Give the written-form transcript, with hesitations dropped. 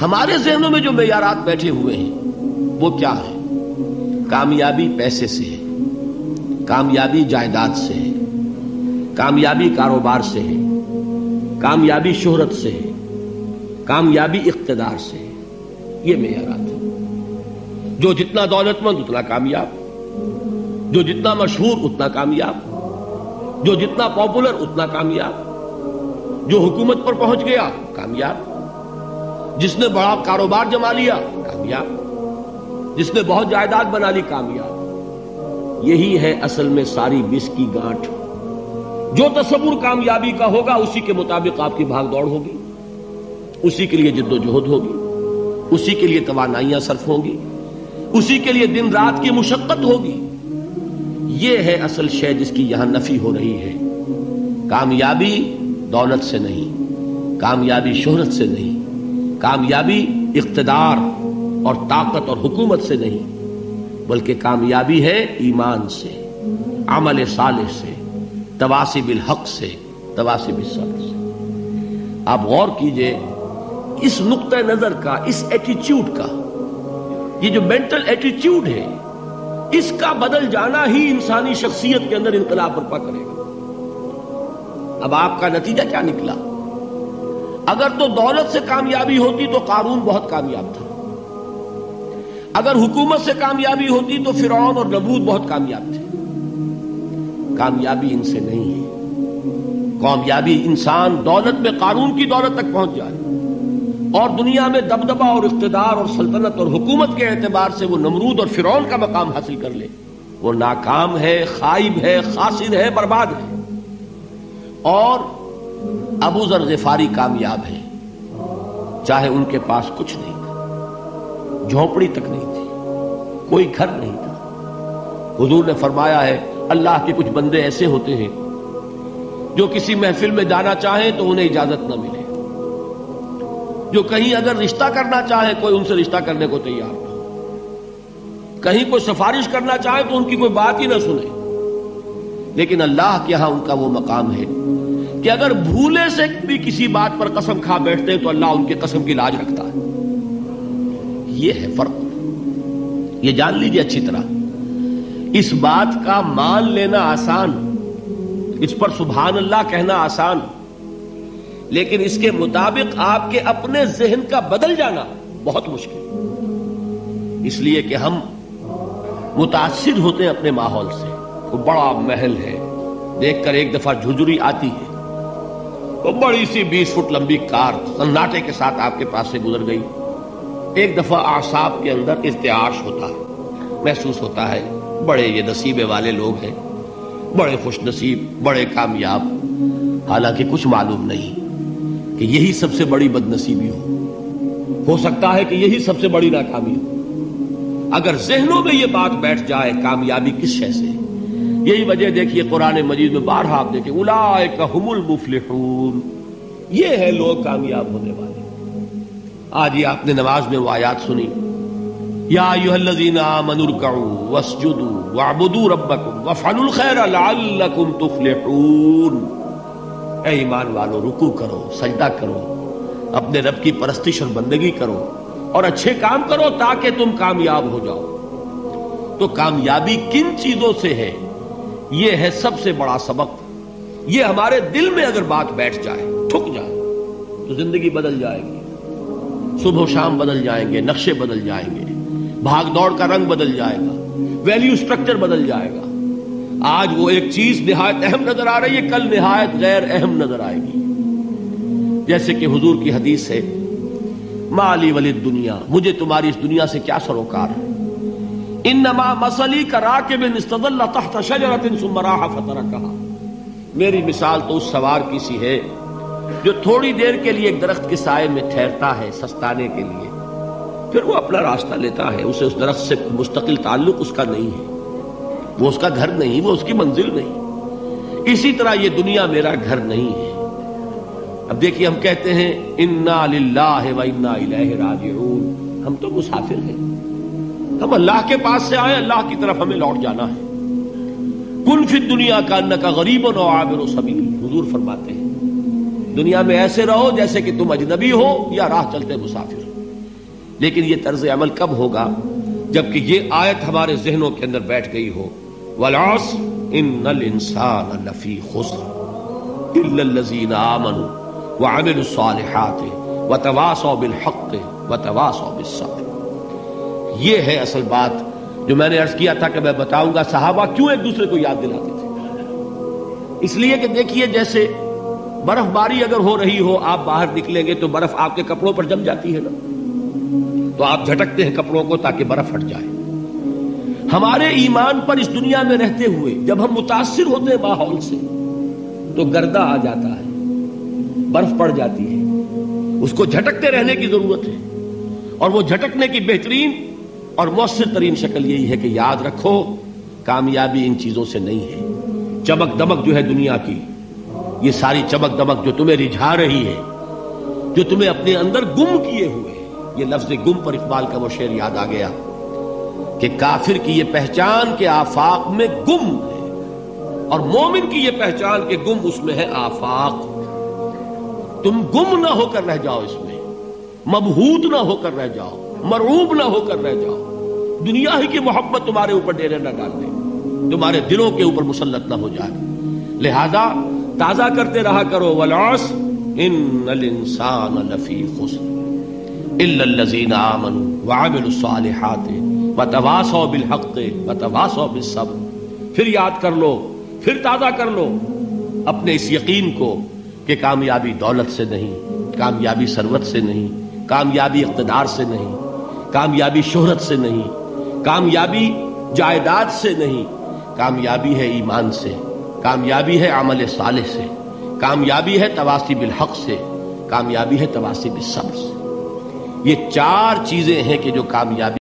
ہمارے ذہنوں میں جو معیارات بیٹھے ہوئے ہیں وہ کیا ہے؟ کامیابی پیسے سے ہے، کامیابی جائیداد سے ہے، کامیابی کاروبار سے ہے، کامیابی شہرت سے ہے، کامیابی اقتدار سے ہے. یہ معیارات ہیں. جو جتنا دولت مند اتنا کامیاب، جو جتنا مشہور اتنا کامیاب، جو جتنا پاپولر اتنا کامیاب، جو حکومت پر پہنچ گیا کامیاب، جس نے بڑا کاروبار جما لیا کامیاب، جس نے بہت جائیداد بنا لی کامیاب. یہی ہے اصل میں ساری بس کی گانٹھ. جو تصور کامیابی کا ہوگا اسی کے مطابق آپ کی بھاگ دوڑ ہوگی، اسی کے لیے جد و جہد ہوگی، اسی کے لیے توانائیاں صرف ہوں گی، اسی کے لیے دن رات کی مشقت ہوگی. یہ ہے اصل شے جس کی یہاں نفی ہو رہی ہے. کامیابی دولت سے نہیں، کامیابی شہرت سے نہیں، کامیابی اقتدار اور طاقت اور حکومت سے نہیں، بلکہ کامیابی ہے ایمان سے، عمل صالح سے، تواصی بالحق سے، تواصی بالصبر سے. آپ غور کیجئے اس نقطہ نظر کا، اس ایٹیچیوڈ کا، یہ جو مینٹل ایٹیچیوڈ ہے اس کا بدل جانا ہی انسانی شخصیت کے اندر انقلاب برپا کرے گا. اب آپ کا نتیجہ کیا نکلا؟ اگر تو دولت سے کامیابی ہوتی تو قارون بہت کامیاب تھا، اگر حکومت سے کامیابی ہوتی تو فرعون اور نمرود بہت کامیاب تھے. کامیابی ان سے نہیں ہے. کامیابی انسان دولت میں قارون کی دولت تک پہنچ جائے اور دنیا میں دبدبہ اور اقتدار اور سلطنت اور حکومت کے اعتبار سے وہ نمرود اور فرعون کا مقام حاصل کر لے، وہ ناکام ہے، خائب ہے، خاسر ہے، برباد ہے. اور ابو ذر غفاری کامیاب ہے، چاہے ان کے پاس کچھ نہیں تھا، جھونپڑی تک نہیں تھی، کوئی گھر نہیں تھا. حضور نے فرمایا ہے اللہ کے کچھ بندے ایسے ہوتے ہیں جو کسی محفل میں جانا چاہیں تو انہیں اجازت نہ ملے، جو کہیں اگر رشتہ کرنا چاہے کوئی ان سے رشتہ کرنے کو تیار نہ ہو، کہیں کوئی سفارش کرنا چاہے تو ان کی کوئی بات ہی نہ سنے. لیکن اللہ کے ہاں ان کا وہ مقام ہے کہ اگر بھولے سے بھی کسی بات پر قسم کھا بیٹھتے ہیں تو اللہ ان کے قسم کی لاج رکھتا ہے. یہ ہے فرق. یہ جان لیجیے اچھی طرح. اس بات کا مان لینا آسان، اس پر سبحان اللہ کہنا آسان، لیکن اس کے مطابق آپ کے اپنے ذہن کا بدل جانا بہت مشکل. اس لیے کہ ہم متاثر ہوتے ہیں اپنے ماحول سے. وہ بڑا محل ہے، دیکھ کر ایک دفعہ جھجری آتی ہے، وہ بڑی سی 20 فٹ لمبی کار سناٹے کے ساتھ آپ کے پاس سے گزر گئی. ایک دفعہ اعصاب کے اندر ارتعاش ہوتا ہے، محسوس ہوتا ہے بڑے یہ نصیبے والے لوگ ہیں، بڑے خوش نصیب، بڑے کامیاب. حالانکہ کچھ معلوم نہیں کہ یہی سب سے بڑی بد نصیبی ہو سکتا ہے کہ یہی سب سے بڑی ناکامی ہو. اگر ذہنوں میں یہ بات بیٹھ جائے کامیابی کس شے سے. یہی وجہ دیکھیے قرآن مجید میں بارہا آپ دیکھیں اولئک ھم المفلحون، یہ ہے لوگ کامیاب ہونے والے. آج یہ آپ نے نماز میں وہ آیات سنی، یا ایھا الذین آمنوا ارکعوا واسجدوا واعبدوا ربکم وافعلوا الخیر لعلکم تفلحون. اے ایمان والو، رکوع کرو، سجدہ کرو، اپنے رب کی پرستش اور بندگی کرو اور اچھے کام کرو تاکہ تم کامیاب ہو جاؤ. تو کامیابی کن چیزوں سے ہے؟ یہ ہے سب سے بڑا سبق. یہ ہمارے دل میں اگر بات بیٹھ جائے، ٹھک جائے، تو زندگی بدل جائے گی. صبح و شام بدل جائیں گے، نقشے بدل جائیں گے، بھاگ دوڑ کا رنگ بدل جائے گا، ویلیو سٹرکچر بدل جائے گا. آج وہ ایک چیز نہایت اہم نظر آ رہی ہے، کل نہایت غیر اہم نظر آئے گی. جیسے کہ حضور کی حدیث ہے مالی ولد دنیا، مجھے تمہاری اس دنیا سے کیا سروکار ہے. انما مثلی کراکب استظل تحت شجرۃ ثم راح فترکها، میری مثال تو اس سوار کی سی ہے جو تھوڑی دیر کے لیے ایک درخت کے سائے میں ٹھہرتا ہے سستانے کے لیے، پھر وہ اپنا راستہ لیتا ہے. اسے اس درخت سے مستقل تعلق اس کا نہیں ہے، وہ اس کا گھر نہیں، وہ اس کی منزل نہیں. اسی طرح یہ دنیا میرا گھر نہیں ہے. اب دیکھیے ہم کہتے ہیں انا للہ و انا الیہ راجعون، ہم تو مسافر ہیں، ہم اللہ کے پاس سے آئے، اللہ کی طرف ہمیں لوٹ جانا ہے. کن فی الدنیا کانک غریب و عابر سبیل، حضور فرماتے ہیں دنیا میں ایسے رہو جیسے کہ تم اجنبی ہو یا راہ چلتے مسافر. لیکن یہ طرز عمل کب ہوگا؟ جبکہ یہ آیت ہمارے ذہنوں کے اندر بیٹھ گئی ہو، والعصر ان الانسان لفی خسر الا الذین آمنوا وعملوا الصالحات وتواصوا بالحق وتواصوا بالصبر۔ یہ ہے اصل بات جو میں نے عرض کیا تھا کہ میں بتاؤں گا صحابہ کیوں ایک دوسرے کو یاد دلاتے تھے۔ اس لیے کہ دیکھیے جیسے برف باری اگر ہو رہی ہو، آپ باہر نکلیں گے تو برف آپ کے کپڑوں پر جم جاتی ہے نا، تو آپ جھٹکتے ہیں کپڑوں کو تاکہ برف ہٹ جائے۔ ہمارے ایمان پر اس دنیا میں رہتے ہوئے جب ہم متاثر ہوتے ہیں ماحول سے تو گردہ آ جاتا ہے، برف پڑ جاتی ہے، اس کو جھٹکتے رہنے کی ضرورت ہے۔ اور وہ جھٹکنے کی بہترین اور مؤثر ترین شکل یہی ہے کہ یاد رکھو کامیابی ان چیزوں سے نہیں ہے۔ چمک دمک جو ہے دنیا کی، یہ ساری چمک دمک جو تمہیں رجھا رہی ہے، جو تمہیں اپنے اندر گم کیے ہوئے، یہ لفظ گم پر اقبال کا وہ شعر یاد آ گیا کہ کافر کی یہ پہچان کے آفاق میں گم ہے، اور مومن کی یہ پہچان کہ گم اس میں ہے آفاق۔ تم گم نہ ہو کر رہ جاؤ، اس میں مبہوت نہ ہو کر رہ جاؤ، مرعوب نہ ہو کر رہ جاؤ، دنیا ہی کی محبت تمہارے اوپر ڈیرے نہ ڈال دے، تمہارے دلوں کے اوپر مسلط نہ ہو جائے۔ لہذا تازہ کرتے رہا کرو، والعصر ان الانسان لفی خسر الا الذین آمنوا وعملوا الصالحات وتواصوا بالحق وتواصوا بالصبر۔ پھر یاد کر لو، پھر تازہ کر لو اپنے اس یقین کو کہ کامیابی دولت سے نہیں، کامیابی ثروت سے نہیں، کامیابی اقتدار سے نہیں، کامیابی شہرت سے نہیں، کامیابی جائیداد سے نہیں، کامیابی ہے ایمان سے، کامیابی ہے عمل صالح سے، کامیابی ہے تواصی بالحق سے، کامیابی ہے تواصی بالصبر سے۔ یہ چار چیزیں ہیں کہ جو کامیابی